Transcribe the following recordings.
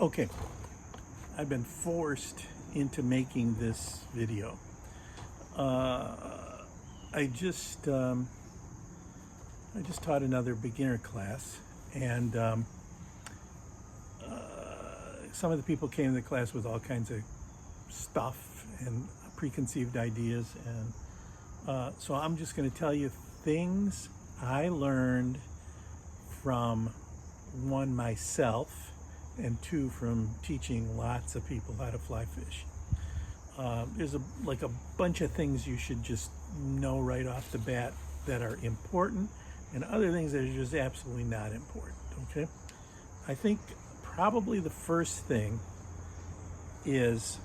Okay, I've been forced into making this video. I just taught another beginner class, and some of the people came to the class with all kinds of stuff and preconceived ideas, and so I'm just going to tell you things I learned from, one, myself, and two, from teaching lots of people how to fly fish. There's a bunch of things you should just know right off the bat that are important, and other things that are just absolutely not important, okay? I think probably the first thing is,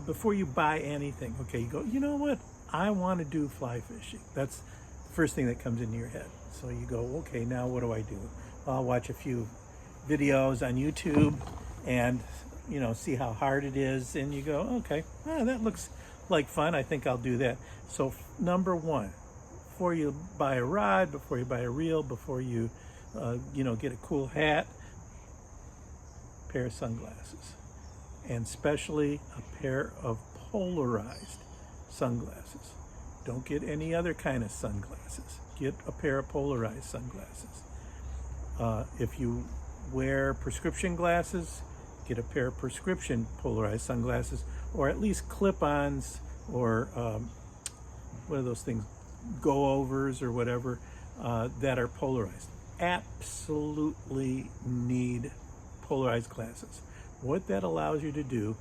before you buy anything, okay, you go, you know what, I want to do fly fishing. That's the first thing that comes into your head. So you go, okay, now what do I do? I'll watch a few videos on YouTube and see how hard it is, and you go, okay, that looks like fun, I think I'll do that. So number one, before you buy a rod, before you buy a reel, before you get a cool hat, pair of sunglasses, and especially a pair of polarized sunglasses. Don't get any other kind of sunglasses. Get a pair of polarized sunglasses. If you wear prescription glasses, get a pair of prescription polarized sunglasses, or at least clip-ons, or what are those things, go-overs or whatever, that are polarized. Absolutely need polarized glasses. What that allows you to do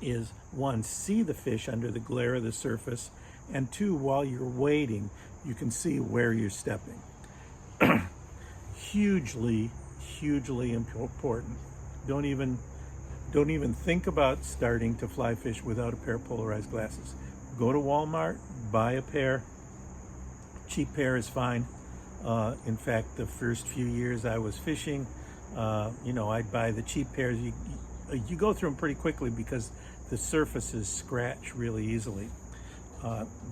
is, one, see the fish under the glare of the surface, and two, while you're waiting, you can see where you're stepping. Hugely important. Don't even think about starting to fly fish without a pair of polarized glasses. Go to Walmart, buy a pair. Cheap pair is fine. In fact, the first few years I was fishing, I'd buy the cheap pairs. You go through them pretty quickly because the surfaces scratch really easily.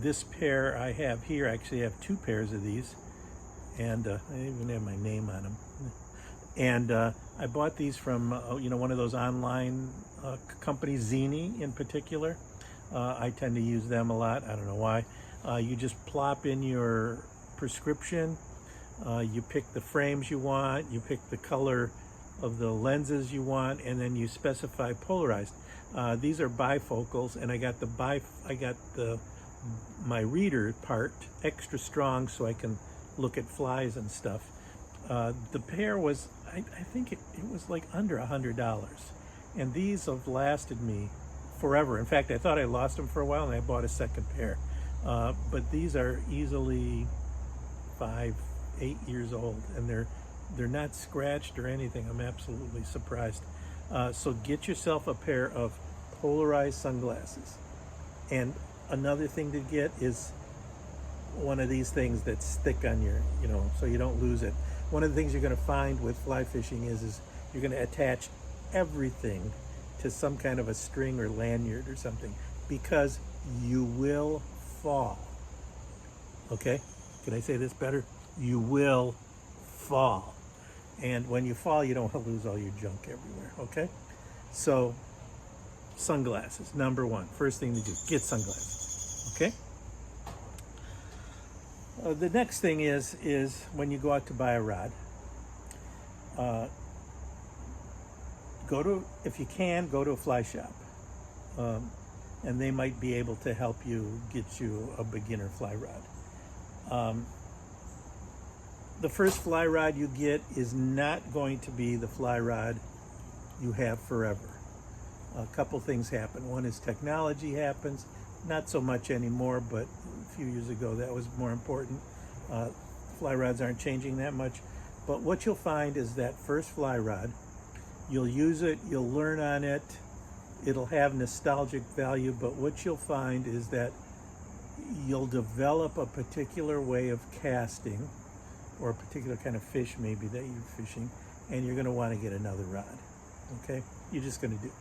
This pair I have here, I actually have two pairs of these, and I even have my name on them. And I bought these from one of those online companies, Zini in particular. I tend to use them a lot. I don't know why. You just plop in your prescription. You pick the frames you want. You pick the color of the lenses you want, and then you specify polarized. These are bifocals, and I got my reader part extra strong so I can look at flies and stuff. The pair was, I think it was like under $100, and these have lasted me forever. In fact, I thought I lost them for a while, and I bought a second pair. But these are easily 5-8 years old, and they're not scratched or anything. I'm absolutely surprised. So get yourself a pair of polarized sunglasses. And another thing to get is one of these things that stick on your, so you don't lose it. One of the things you're going to find with fly fishing is you're going to attach everything to some kind of a string or lanyard or something, because you will fall. Okay? Can I say this better? You will fall. And when you fall, you don't want to lose all your junk everywhere. Okay? So, sunglasses, number one. First thing to do, get sunglasses. Okay? The next thing is when you go out to buy a rod, if you can, go to a fly shop, and they might be able to help you get you a beginner fly rod. The first fly rod you get is not going to be the fly rod you have forever. A couple things happen. One is technology happens. Not so much anymore, but a few years ago that was more important. Fly rods aren't changing that much. But what you'll find is that first fly rod, you'll use it, you'll learn on it, it'll have nostalgic value, but what you'll find is that you'll develop a particular way of casting, or a particular kind of fish maybe that you're fishing, and you're going to want to get another rod. Okay? You're just going to do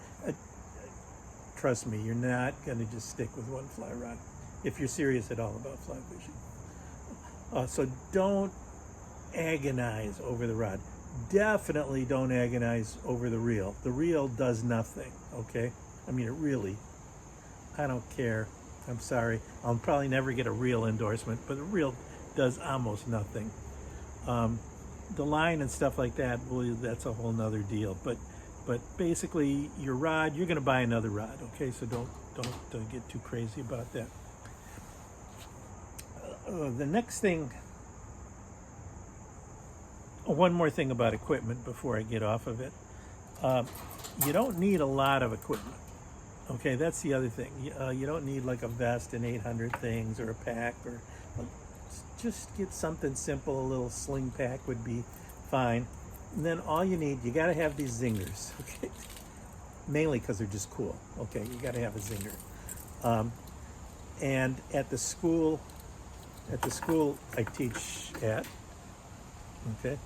trust me, you're not going to just stick with one fly rod if you're serious at all about fly fishing. So don't agonize over the rod. definitely don't agonize over the reel. The reel does nothing, okay? I mean, I don't care. I'm sorry. I'll probably never get a reel endorsement, but the reel does almost nothing. The line and stuff like that, well, that's a whole nother deal. But basically, your rod, you're going to buy another rod, okay? So don't get too crazy about that. The next thing, one more thing about equipment before I get off of it. You don't need a lot of equipment. Okay, that's the other thing. You don't need like a vest and 800 things or a pack, or just get something simple. A little sling pack would be fine. And then all you got to have these zingers, okay? Mainly because they're just cool, okay? You got to have a zinger. And at the school I teach at, okay,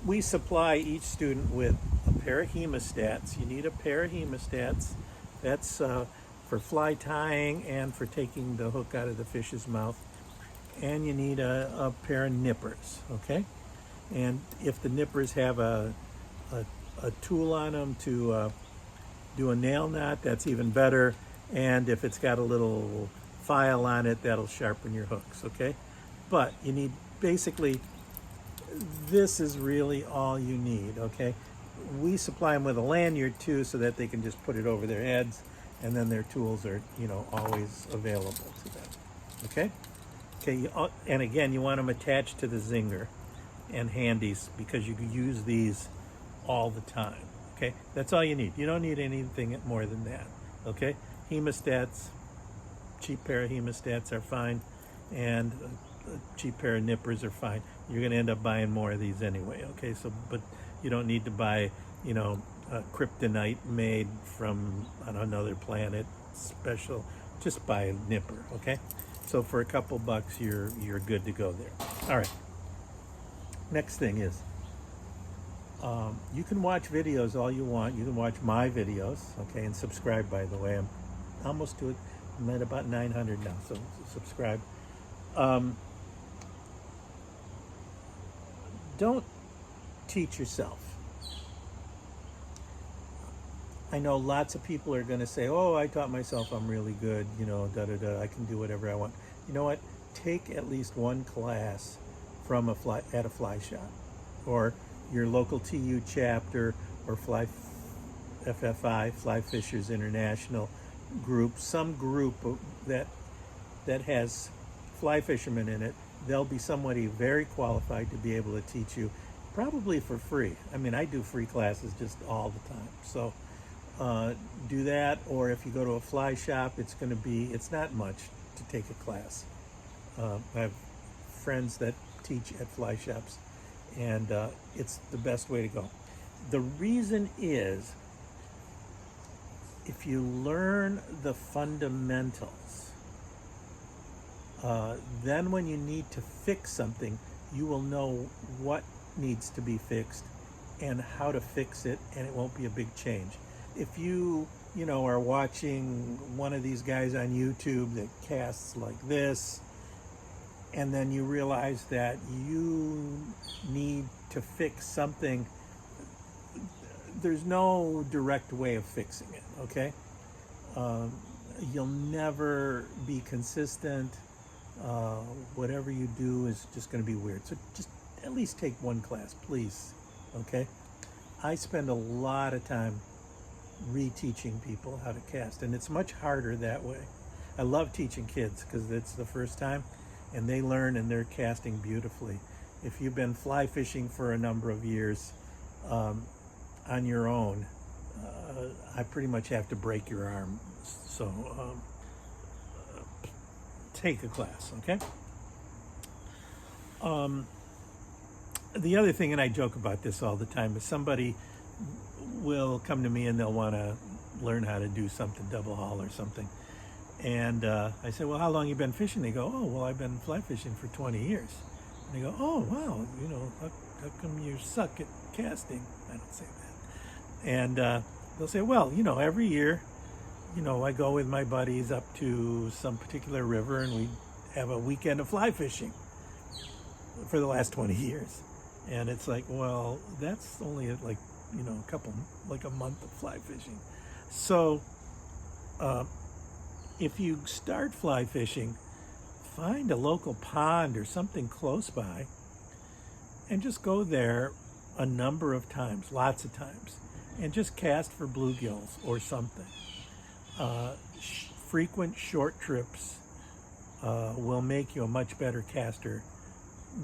we supply each student with a pair of hemostats. You need a pair of hemostats. That's for fly tying and for taking the hook out of the fish's mouth. And you need a pair of nippers, okay? And if the nippers have a tool on them to do a nail knot, that's even better. And if it's got a little file on it, that'll sharpen your hooks, okay? But you need, basically, this is really all you need, okay? We supply them with a lanyard too, so that they can just put it over their heads, and then their tools are, always available to them, okay? Okay, and again, you want them attached to the zinger and handies, because you can use these all the time, okay? That's all you need. You don't need anything more than that, okay? Hemostats, cheap pair of hemostats are fine, and a cheap pair of nippers are fine. You're going to end up buying more of these anyway, okay? So, but you don't need to buy, a kryptonite made from on another planet special. Just buy a nipper, okay? So for a couple bucks, you're good to go there. All right. Next thing is, you can watch videos all you want. You can watch my videos, okay, and subscribe, by the way. I'm almost to it. I'm at about 900 now, so subscribe. Don't teach yourself. I know lots of people are going to say, oh, I taught myself, I'm really good, I can do whatever I want. You know what? Take at least one class from at a fly shop, or your local TU chapter, or FFI, Fly Fishers International group, some group that has fly fishermen in it. They'll be somebody very qualified to be able to teach you, probably for free. I mean, I do free classes just all the time. So do that, or if you go to a fly shop, it's not much to take a class. I have friends that teach at fly shops, and it's the best way to go. The reason is, if you learn the fundamentals, then when you need to fix something, you will know what needs to be fixed and how to fix it, and it won't be a big change. If you are watching one of these guys on YouTube that casts like this, and then you realize that you need to fix something, there's no direct way of fixing it, okay? You'll never be consistent. Whatever you do is just going to be weird. So just at least take one class, please, okay? I spend a lot of time reteaching people how to cast, and it's much harder that way. I love teaching kids because it's the first time, and they learn and they're casting beautifully. If you've been fly fishing for a number of years on your own, I pretty much have to break your arm. So take a class, okay? The other thing, and I joke about this all the time, is somebody will come to me and they'll want to learn how to do something, double haul or something. And I say, well, how long you been fishing? They go, oh, well, I've been fly fishing for 20 years. And they go, oh, wow, how come you suck at casting? I don't say that. And they'll say, well, every year, I go with my buddies up to some particular river and we have a weekend of fly fishing. for the last 20 years. And it's like, well, that's only like, a month of fly fishing. So if you start fly fishing, find a local pond or something close by and just go there a number of times, lots of times, and just cast for bluegills or something. Frequent short trips will make you a much better caster,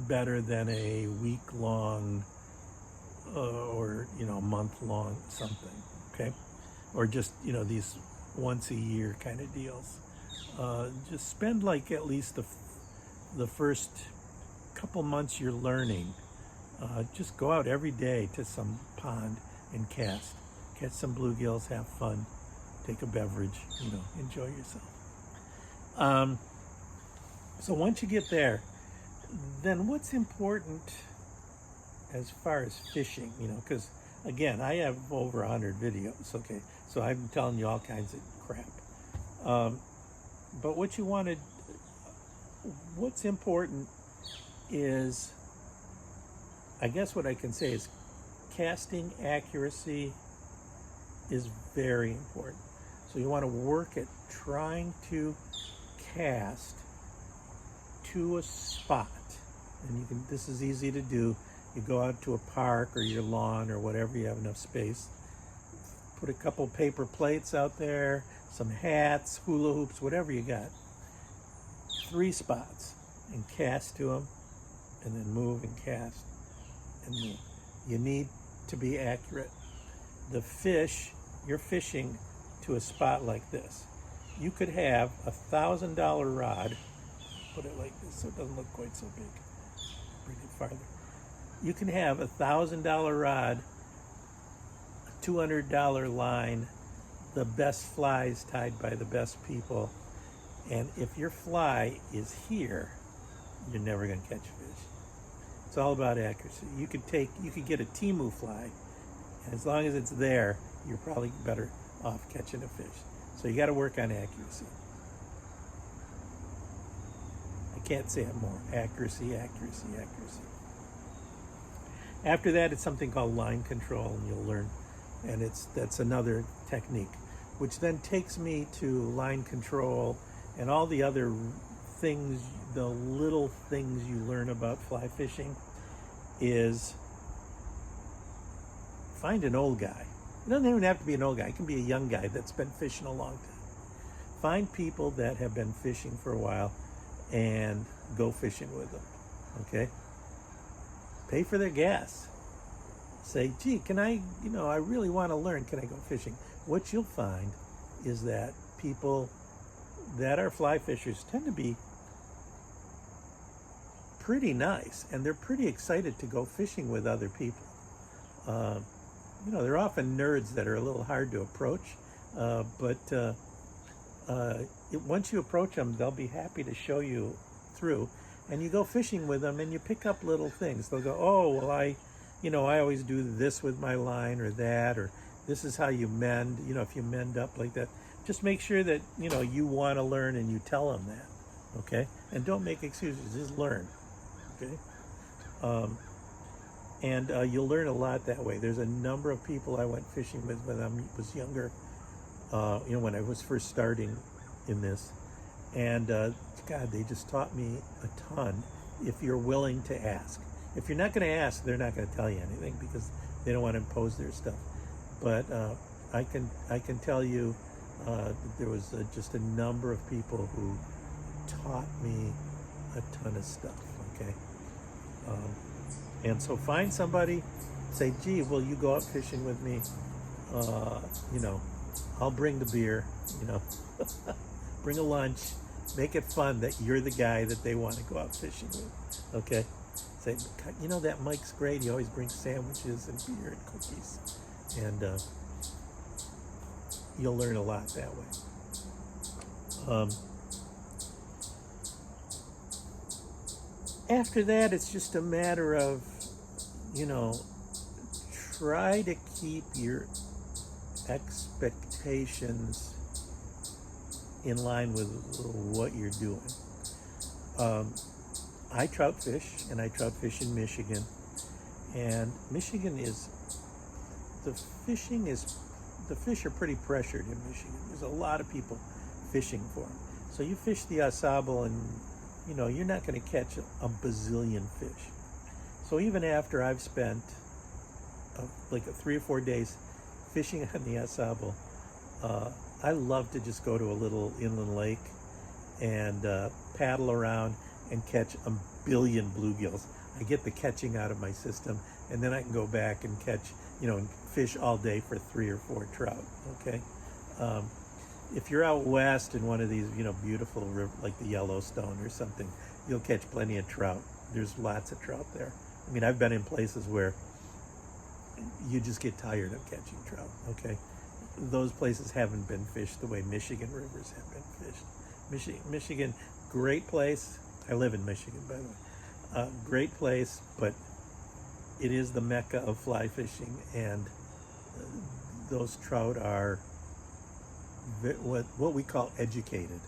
better than a week-long or month-long something, okay? Or just, these once-a-year kind of deals. Just spend like at least the first couple months you're learning. Just go out every day to some pond and cast. Catch some bluegills, have fun, take a beverage, enjoy yourself. So once you get there, then what's important as far as fishing, because again, I have over 100 videos, okay? So I'm telling you all kinds of crap. But what's important is, I guess what I can say is casting accuracy is very important. So you want to work at trying to cast to a spot. And this is easy to do. You go out to a park or your lawn or whatever, you have enough space. Put a couple paper plates out there, some hats, hula hoops, whatever you got. 3 spots, and cast to them, and then move and cast and move. You need to be accurate. The fish, you're fishing to a spot like this. You could have $1,000 rod, put it like this so it doesn't look quite so big. Bring it farther. You can have $1,000 rod, a $200 line, the best flies tied by the best people, and if your fly is here, you're never going to catch a fish. It's all about accuracy. You could get a Timu fly, and as long as it's there, you're probably better off catching a fish. So you got to work on accuracy. I can't say it more. Accuracy, accuracy, accuracy. After that, it's something called line control, and you'll learn, and that's another technique, which then takes me to line control and all the other things, the little things you learn about fly fishing is find an old guy. It doesn't even have to be an old guy. It can be a young guy that's been fishing a long time. Find people that have been fishing for a while and go fishing with them, okay? Pay for their gas. Say, gee, can I really want to learn, can I go fishing? What you'll find is that people that are fly fishers tend to be pretty nice, and they're pretty excited to go fishing with other people. They're often nerds that are a little hard to approach, but once you approach them, they'll be happy to show you through. And you go fishing with them, and you pick up little things. They'll go, oh, well, I always do this with my line, or that, or this is how you mend. If you mend up like that, just make sure that you want to learn, and you tell them that, okay? And don't make excuses. Just learn, okay? And you'll learn a lot that way. There's a number of people I went fishing with when I was younger, when I was first starting in this. And God, they just taught me a ton if you're willing to ask. If you're not going to ask, they're not going to tell you anything because they don't want to impose their stuff. But I can tell you that there was just a number of people who taught me a ton of stuff, okay? And so find somebody, say, gee, will you go out fishing with me? I'll bring the beer, bring a lunch, make it fun that you're the guy that they want to go out fishing with, okay? Say, that Mike's great. He always brings sandwiches and beer and cookies. And you'll learn a lot that way. After that, it's just a matter of, try to keep your expectations in line with what you're doing. I trout fish, and I trout fish in Michigan. And Michigan is, the fish are pretty pressured in Michigan. There's a lot of people fishing for them. So you fish the Au Sable and, you know, you're not going to catch a bazillion fish. So even after I've spent like 3 or 4 days fishing on the Au Sable, I love to just go to a little inland lake and paddle around and catch a billion bluegills. I get the catching out of my system, and then I can go back and catch, you know, and fish all day for 3 or 4 trout. Okay, if you're out west in one of these, you know, beautiful river like the Yellowstone or something, you'll catch plenty of trout. There's lots of trout there. I mean, I've been in places where you just get tired of catching trout. Okay, those places haven't been fished the way Michigan rivers have been fished. Michigan, great place. I live in Michigan, by the way. Great place, but it is the mecca of fly fishing, and those trout are what we call educated.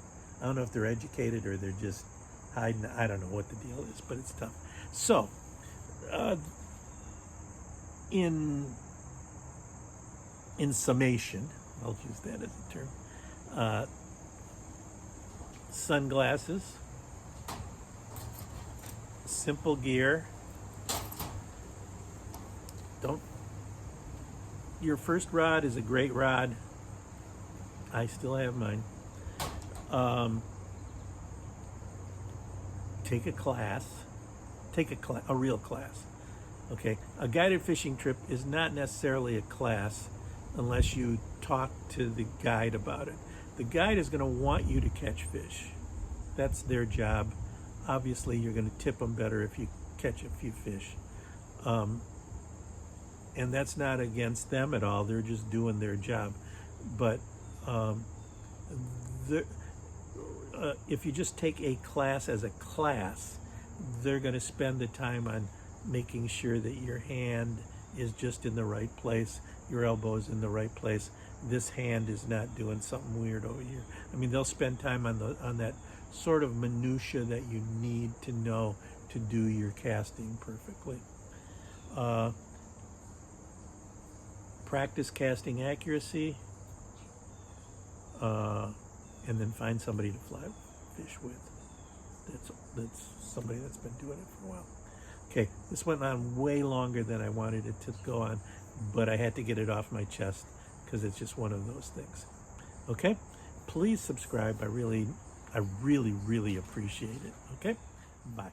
I don't know if they're educated or they're just hiding. I don't know what the deal is, but it's tough. So, in summation, I'll use that as a term. Sunglasses, simple gear. Your first rod is a great rod. I still have mine. Take a class. A real class. Okay, a guided fishing trip is not necessarily a class unless you talk to the guide about it. The guide is going to want you to catch fish. That's their job. Obviously, you're going to tip them better if you catch a few fish. And that's not against them at all. They're just doing their job. But if you just take a class as a class, they're going to spend the time on making sure that your hand is just in the right place, your elbow's in the right place, this hand is not doing something weird over here. I mean, they'll spend time on that sort of minutia that you need to know to do your casting perfectly. Practice casting accuracy, and then find somebody to fly fish with. That's somebody that's been doing it for a while. Okay, this went on way longer than I wanted it to go on, but I had to get it off my chest because it's just one of those things. Okay, please subscribe. I really appreciate it. Okay, bye.